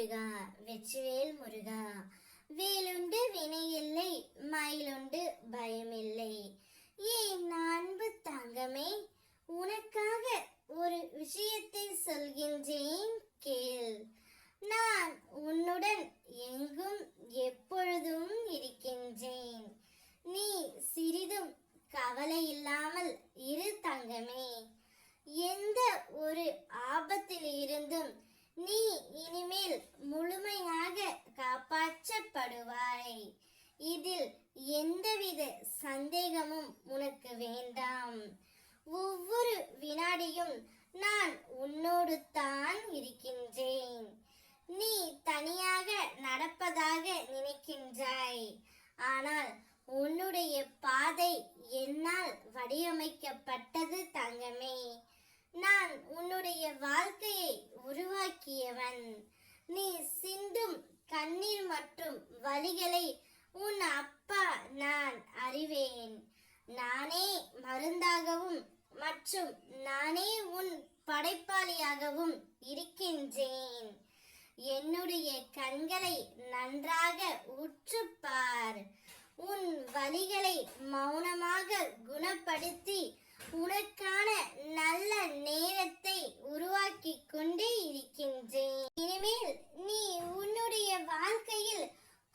முருகா வெற்றிவேல் முருகா. வேலுண்டு வினையில்லை, மயிலுண்டு பயமில்லை. ஏன் அன்பு தங்கமே, உனக்காக ஒரு விஷயத்தை சொல்கின்றேன் கேள். நான் உன்னுடன் எங்கும் எப்பொழுதும் இருக்கின்றேன். நீ சிறிதும் கவலை இல்லாமல் இரு தங்கமே. எந்த ஒரு ஆபத்தில் இருந்தும் நீ இனிமேல் முழுமையாக காப்பாற்றப்படுவாய். இதில் எந்தவித சந்தேகமும் உனக்கு வேண்டாம். ஒவ்வொரு வினாடியும் நான் உன்னோடு தான் இருக்கின்றேன். நீ தனியாக நடப்பதாக நினைக்கின்றாய், ஆனால் உன்னுடைய பாதை என்னால் வடிவமைக்கப்பட்டது தங்கமே. நான் உன்னுடைய வாழ்க்கையை உருவாக்கியவன். நீ சிந்தும் கண்ணீர் மற்றும் வலிகளை உன் அப்பா நான் அறிவேன். நானே மருந்தாகவும் மற்றும் நானே உன் படைப்பாளியாகவும் இருக்கின்றேன். என்னுடைய கண்களை நன்றாக உற்றுப்பார். உன் வலிகளை மௌனமாக குணப்படுத்தி உனக்கான நல்ல நேரத்தை உருவாக்கி கொண்டே இருக்கின்றேன். இனிமேல் நீ உன்னுடைய வாழ்க்கையில்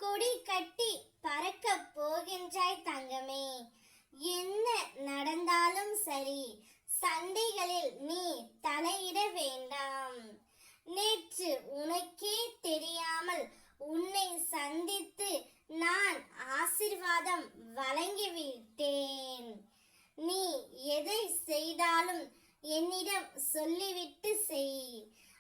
கொடி கட்டி பறக்க போகின்றாய் தங்கமே. என்ன நடந்தாலும் சரி, சண்டைகளில் நீ தலையிட வேண்டாம். நேற்று உனக்கே தெரியாமல் உன்னை சந்தித்து நான் ஆசீர்வாதம் வழங்கிவிட்டேன். நீ எதை செய்தாலும் என்னிடம் சொல்லிவிட்டு செய்.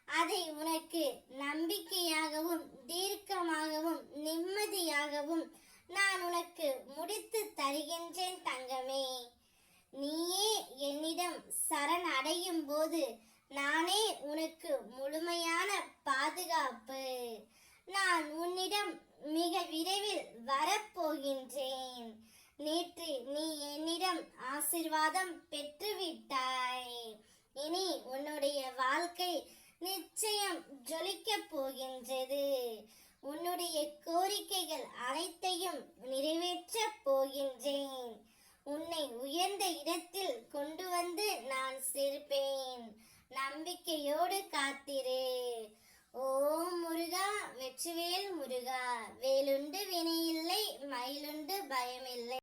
அதை உனக்கு நம்பிக்கையாகவும் தீர்க்கமாகவும் நிம்மதியாகவும் நான் உனக்கு முடித்து தருகின்றேன் தங்கமே. நீயே என்னிடம் சரணடையும் போது நானே உனக்கு முழுமையான பாதுகாப்பு. நான் உன்னிடம் மிக விரைவில் வரப்போகின்றேன். நேற்று நீ என்னிடம் ஆசீர்வாதம் பெற்றுவிட்டாய். இனி உன்னுடைய வாழ்க்கை நிச்சயம் ஜொலிக்கப் போகின்றது. உன்னுடைய கோரிக்கைகள் அனைத்தையும் நிறைவேற்றப் போகின்றேன். உன்னை உயர்ந்த இடத்தில் கொண்டு வந்து நான் சேர்ப்பேன். நம்பிக்கையோடு காத்திரு. ஓம் முருகா வெற்றிவேல் முருகா. வேலுண்டு வினையில்லை, மயிலுண்டு பயமில்லை.